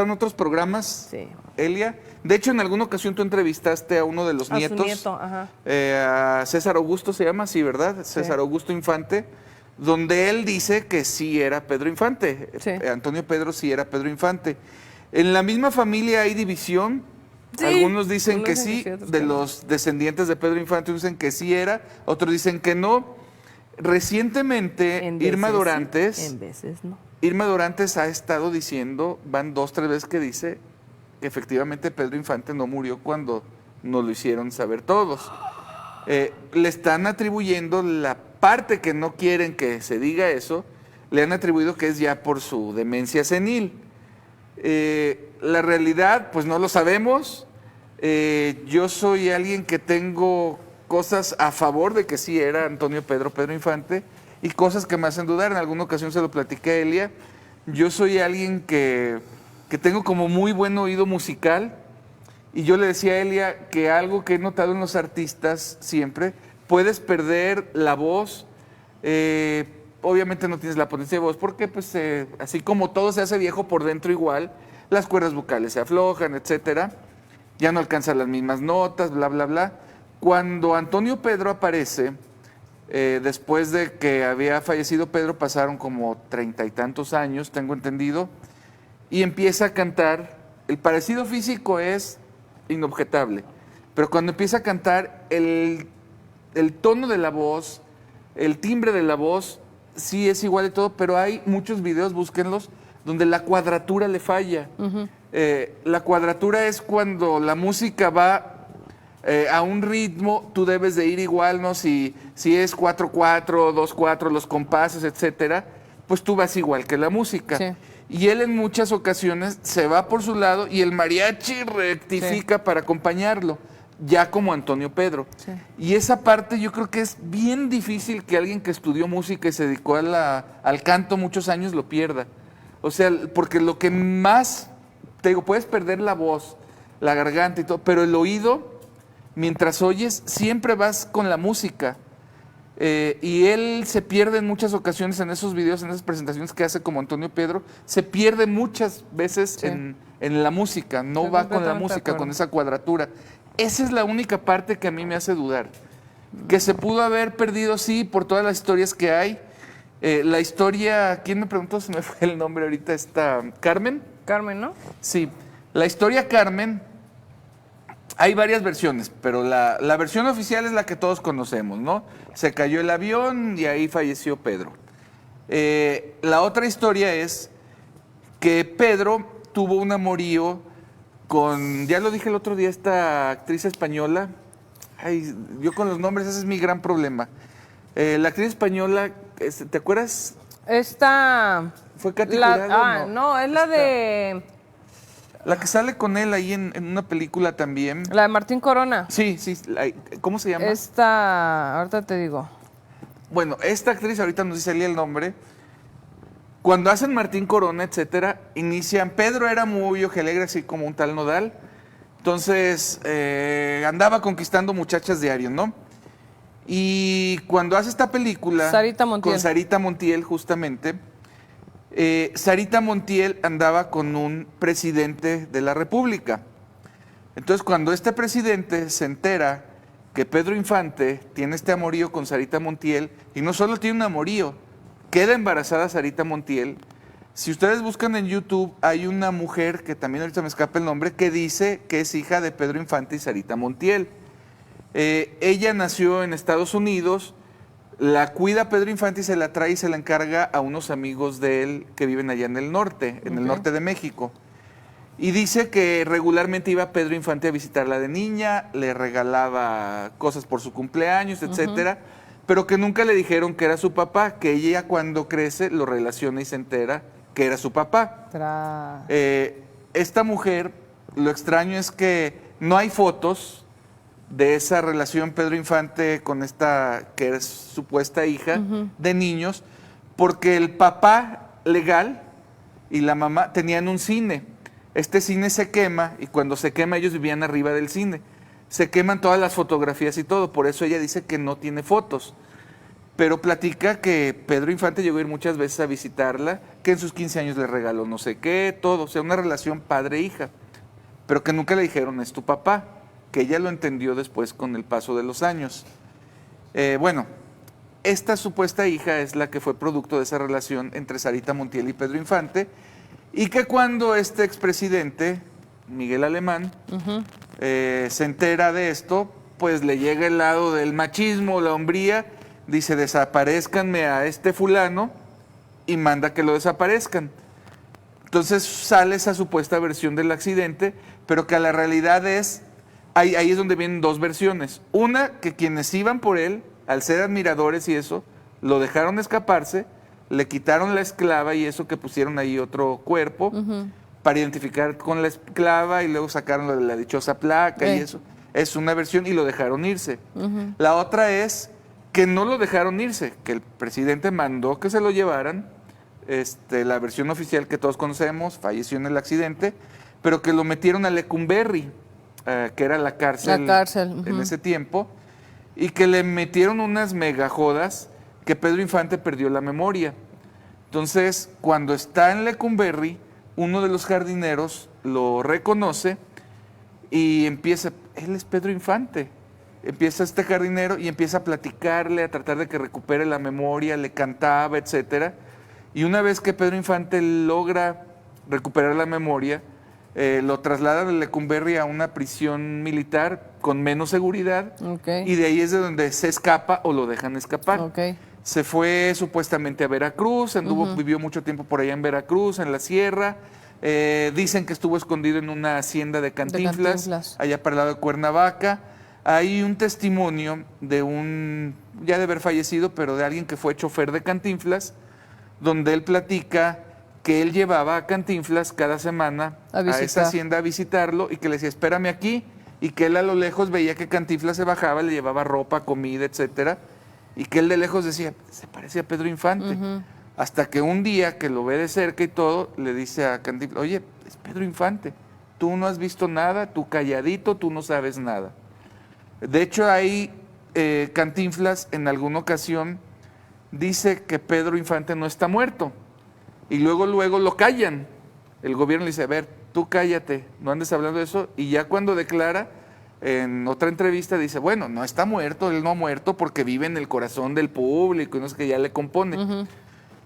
en otros programas, Sí. Elia. De hecho, en alguna ocasión tú entrevistaste a uno de los nietos. A su nieto, ajá. A César Augusto se llama, sí, ¿verdad? César Augusto Infante, donde él dice que sí era Pedro Infante. Sí. Antonio Pedro sí era Pedro Infante. En la misma familia hay división. Sí, Algunos dicen unos que dicen sí, que sí, otros de que no. los descendientes de Pedro Infante dicen que sí era, otros dicen que no. Recientemente, En Irma veces sí, Dorantes... en veces no. Irma Dorantes ha estado diciendo, van 2, 3 veces que dice que efectivamente Pedro Infante no murió cuando nos lo hicieron saber todos. Le están atribuyendo la parte que no quieren que se diga eso, le han atribuido que es ya por su demencia senil. La realidad, pues no lo sabemos. Yo soy alguien que tengo cosas a favor de que sí era Antonio Pedro Infante, y cosas que me hacen dudar. En alguna ocasión se lo platiqué a Elia. Yo soy alguien que tengo como muy buen oído musical, y yo le decía a Elia que algo que he notado en los artistas siempre, puedes perder la voz, obviamente no tienes la potencia de voz, porque pues, así como todo se hace viejo por dentro igual, las cuerdas vocales se aflojan, etcétera, ya no alcanzan las mismas notas, bla, bla, bla. Cuando Antonio Pedro aparece, después de que había fallecido Pedro, pasaron como 30 y tantos años, tengo entendido, y empieza a cantar. El parecido físico es inobjetable, pero cuando empieza a cantar, el tono de la voz, el timbre de la voz, sí es igual de todo, pero hay muchos videos, búsquenlos, donde la cuadratura le falla. La cuadratura es cuando la música va a un ritmo, tú debes de ir igual, ¿no? Si es 4/4, 2/4, los compases, etcétera, pues tú vas igual que la música. Sí. Y él en muchas ocasiones se va por su lado y el mariachi rectifica para acompañarlo, ya como Antonio Pedro. Sí. Y esa parte yo creo que es bien difícil que alguien que estudió música y se dedicó al canto muchos años lo pierda. O sea, porque lo que más, te digo, puedes perder la voz, la garganta y todo, pero el oído, mientras oyes, siempre vas con la música. Y él se pierde en muchas ocasiones en esos videos, en esas presentaciones que hace como Antonio Pedro, se pierde muchas veces Sí. en la música, no Estoy va con la completamente de música, acuerdo. con esa cuadratura. Esa es la única parte que a mí me hace dudar. Que se pudo haber perdido, sí, por todas las historias que hay. La historia, ¿quién me preguntó? Se me fue el nombre ahorita, está Carmen. Carmen, ¿no? Sí, la historia Carmen, hay varias versiones, pero la versión oficial es la que todos conocemos, ¿no? Se cayó el avión y ahí falleció Pedro. La otra historia es que Pedro tuvo un amorío con, ya lo dije el otro día, esta actriz española. Ay, yo con los nombres, ese es mi gran problema. La actriz española, ¿te acuerdas? Esta... ¿Fue Katy Jurado? no, es la de... La que sale con él ahí en una película también. La de Martín Corona. Sí, ¿cómo se llama? Esta... Ahorita te digo. Bueno, esta actriz, ahorita nos dice el nombre. Cuando hacen Martín Corona, etcétera, inician. Pedro era muy ojelegre, así como un tal Nodal. Entonces, andaba conquistando muchachas diario, ¿no? Y cuando hace esta película... Sarita Montiel. Con Sarita Montiel, justamente. Sarita Montiel andaba con un presidente de la República. Entonces, cuando este presidente se entera que Pedro Infante tiene este amorío con Sarita Montiel, y no solo tiene un amorío, queda embarazada Sarita Montiel. Si ustedes buscan en YouTube, hay una mujer, que también ahorita me escapa el nombre, que dice que es hija de Pedro Infante y Sarita Montiel. Ella nació en Estados Unidos, la cuida Pedro Infante y se la trae y se la encarga a unos amigos de él que viven allá en el norte, el norte de México. Y dice que regularmente iba Pedro Infante a visitarla de niña, le regalaba cosas por su cumpleaños, etcétera, pero que nunca le dijeron que era su papá, que ella cuando crece lo relaciona y se entera que era su papá. Esta mujer, lo extraño es que no hay fotos de esa relación Pedro Infante con esta que es supuesta hija de niños, porque el papá legal y la mamá tenían un cine. Este cine se quema y cuando se quema ellos vivían arriba del cine. Se queman todas las fotografías y todo, por eso ella dice que no tiene fotos. Pero platica que Pedro Infante llegó a ir muchas veces a visitarla, que en sus 15 años le regaló no sé qué, todo, o sea, una relación padre-hija, pero que nunca le dijeron es tu papá, que ella lo entendió después con el paso de los años. Bueno, esta supuesta hija es la que fue producto de esa relación entre Sarita Montiel y Pedro Infante, y que cuando este expresidente, Miguel Alemán, se entera de esto, pues le llega el lado del machismo, la hombría, dice desaparezcanme a este fulano y manda que lo desaparezcan. Entonces sale esa supuesta versión del accidente, pero que a la realidad es, ahí es donde vienen dos versiones. Una, que quienes iban por él, al ser admiradores y eso, lo dejaron escaparse, le quitaron la esclava y eso, que pusieron ahí otro cuerpo para identificar con la esclava y luego sacaron la dichosa placa y eso. Es una versión y lo dejaron irse. La otra es que no lo dejaron irse, que el presidente mandó que se lo llevaran, la versión oficial que todos conocemos, falleció en el accidente, pero que lo metieron a Lecumberri, que era la cárcel en ese tiempo, y que le metieron unas megajodas que Pedro Infante perdió la memoria. Entonces, cuando está en Lecumberri, uno de los jardineros lo reconoce y empieza, él es Pedro Infante. Empieza este jardinero y empieza a platicarle, a tratar de que recupere la memoria, le cantaba, etcétera. Y una vez que Pedro Infante logra recuperar la memoria, lo traslada de Lecumberri a una prisión militar con menos seguridad, y de ahí es de donde se escapa o lo dejan escapar. Se fue supuestamente a Veracruz, vivió mucho tiempo por allá en Veracruz, en la sierra. Dicen que estuvo escondido en una hacienda de Cantinflas, allá para el lado de Cuernavaca. Hay un testimonio de ya de haber fallecido, pero de alguien que fue chofer de Cantinflas, donde él platica que él llevaba a Cantinflas cada semana a esa hacienda a visitarlo y que le decía, espérame aquí, y que él a lo lejos veía que Cantinflas se bajaba, le llevaba ropa, comida, etcétera, y que él de lejos decía, se parece a Pedro Infante. Hasta que un día que lo ve de cerca y todo, le dice a Cantinflas, oye, es Pedro Infante, tú no has visto nada, tú calladito, tú no sabes nada. De hecho, ahí Cantinflas en alguna ocasión dice que Pedro Infante no está muerto, y luego lo callan. El gobierno le dice, a ver, tú cállate, no andes hablando de eso, y ya cuando declara, en otra entrevista dice, bueno, no está muerto, él no ha muerto porque vive en el corazón del público, y no es que ya le compone.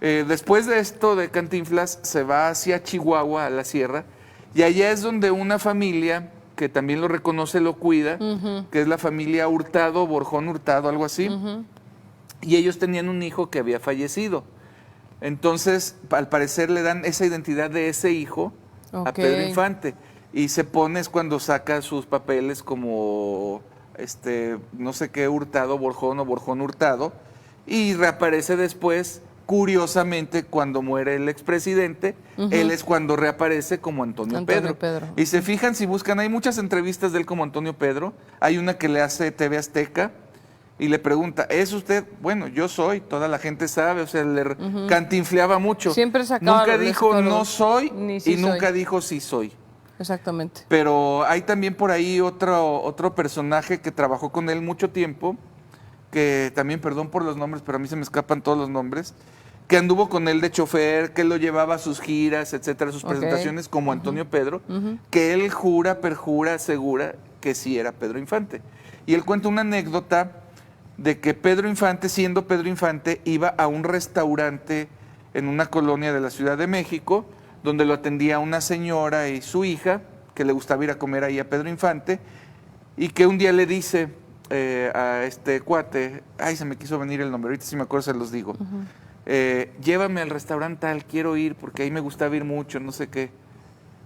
Después de esto de Cantinflas, se va hacia Chihuahua, a la sierra, y allá es donde una familia, que también lo reconoce, lo cuida, que es la familia Hurtado, Borjón Hurtado, algo así, y ellos tenían un hijo que había fallecido. Entonces, al parecer le dan esa identidad de ese hijo a Pedro Infante, y se pone, es cuando saca sus papeles como, no sé qué Hurtado, Borjón o Borjón Hurtado, y reaparece después, curiosamente, cuando muere el expresidente, él es cuando reaparece como Antonio Pedro. Y se fijan, si buscan, hay muchas entrevistas de él como Antonio Pedro, hay una que le hace TV Azteca, y le pregunta, ¿es usted? Bueno, yo soy, toda la gente sabe, o sea, le cantinfleaba mucho. Siempre sacaba nunca dijo no soy sí y nunca soy. dijo sí soy. Exactamente. Pero hay también por ahí otro personaje que trabajó con él mucho tiempo, que también, perdón por los nombres, pero a mí se me escapan todos los nombres, que anduvo con él de chofer, que lo llevaba a sus giras, etcétera, a sus presentaciones, como Antonio Pedro, que él jura, perjura, asegura que sí era Pedro Infante. Y él cuenta una anécdota de que Pedro Infante, siendo Pedro Infante, iba a un restaurante en una colonia de la Ciudad de México, donde lo atendía una señora y su hija, que le gustaba ir a comer ahí a Pedro Infante, y que un día le dice a este cuate, ay, se me quiso venir el nombre, ahorita si me acuerdo se los digo, llévame al restaurante tal, quiero ir, porque ahí me gustaba ir mucho, no sé qué.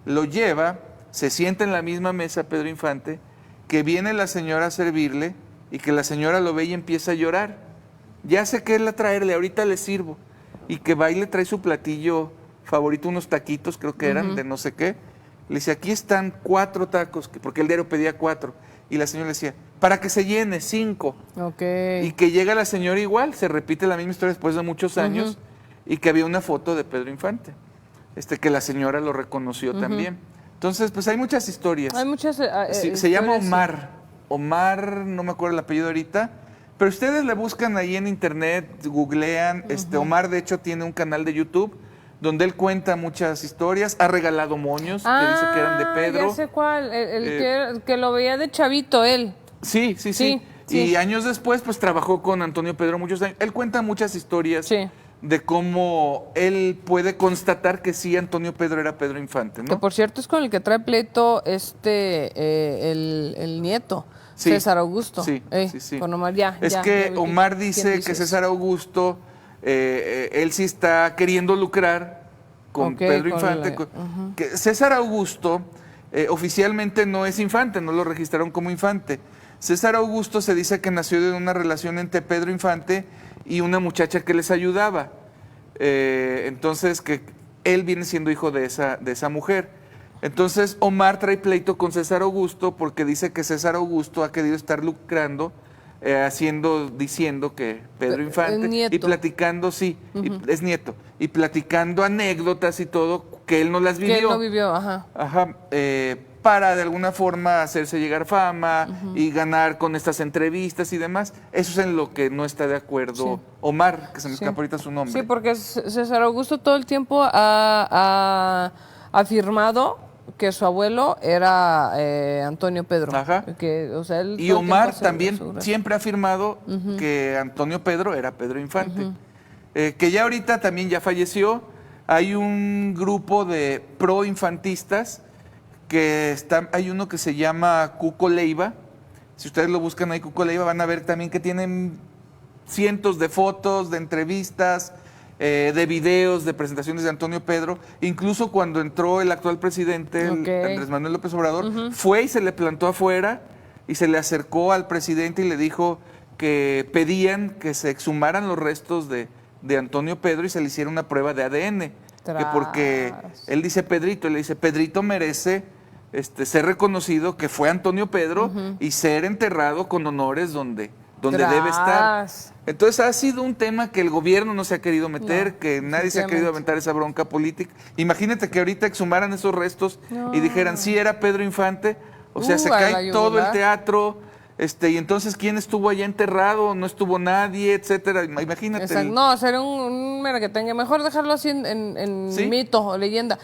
Lo lleva, se sienta en la misma mesa Pedro Infante, que viene la señora a servirle, y que la señora lo ve y empieza a llorar. Ya sé qué es la traerle, ahorita le sirvo. Y que va y le trae su platillo favorito, unos taquitos, creo que eran, de no sé qué. Le dice, aquí están 4 tacos, porque el diario pedía 4. Y la señora le decía, para que se llene, 5. Y que llega la señora igual, se repite la misma historia después de muchos años, y que había una foto de Pedro Infante, que la señora lo reconoció también. Entonces, pues hay muchas historias. Hay muchas se llama Omar, no me acuerdo el apellido ahorita, pero ustedes le buscan ahí en internet, googlean, Omar de hecho tiene un canal de YouTube donde él cuenta muchas historias, ha regalado moños que dice que eran de Pedro. Ya sé cuál, que lo veía de chavito él. Sí. Sí. Y años después, pues trabajó con Antonio Pedro muchos años. Él cuenta muchas historias Sí. de cómo él puede constatar que sí, Antonio Pedro era Pedro Infante, Que ¿no? por cierto es con el que trae pleito el nieto, Sí, César Augusto. sí. Con Omar, ya. Es ya que vi Omar quién dice que dices. César Augusto, él sí está queriendo lucrar con Ok, Pedro con Infante. Que César Augusto oficialmente no es infante, no lo registraron como infante. César Augusto se dice que nació de una relación entre Pedro Infante y una muchacha que les ayudaba. Entonces, que él viene siendo hijo de esa mujer. Entonces, Omar trae pleito con César Augusto porque dice que César Augusto ha querido estar lucrando, diciendo que Pedro Infante, nieto. y platicando, sí, es nieto, y platicando anécdotas y todo, que él no las vivió. Que él no vivió, ajá. Ajá, para de alguna forma hacerse llegar fama y ganar con estas entrevistas y demás. Eso es en lo que no está de acuerdo Omar, que se me escapa ahorita su nombre. Sí, porque César Augusto todo el tiempo ha afirmado que su abuelo era Antonio Pedro. Ajá. Que, o sea, él Y todo el tiempo Omar asegura- también asegura. siempre ha afirmado que Antonio Pedro era Pedro Infante. Que ya ahorita también ya falleció. Hay un grupo de pro-infantistas hay uno que se llama Cuco Leiva. Si ustedes lo buscan ahí, Cuco Leiva, van a ver también que tienen cientos de fotos, de entrevistas, de videos, de presentaciones de Antonio Pedro. Incluso cuando entró el actual presidente, Andrés Manuel López Obrador, fue y se le plantó afuera y se le acercó al presidente y le dijo que pedían que se exhumaran los restos de Antonio Pedro y se le hiciera una prueba de ADN. Que porque él dice Pedrito, él le dice, Pedrito merece ser reconocido que fue Antonio Pedro y ser enterrado con honores donde debe estar. Entonces ha sido un tema que el gobierno no se ha querido meter, que nadie se ha querido aventar esa bronca política. Imagínate que ahorita exhumaran esos restos y dijeran, sí, era Pedro Infante, o sea, se cae todo el teatro. Y entonces, ¿quién estuvo allá enterrado? No estuvo nadie, etcétera. Imagínate. No, sería un merequetengue. Mejor dejarlo así en ¿Sí? mito o leyenda.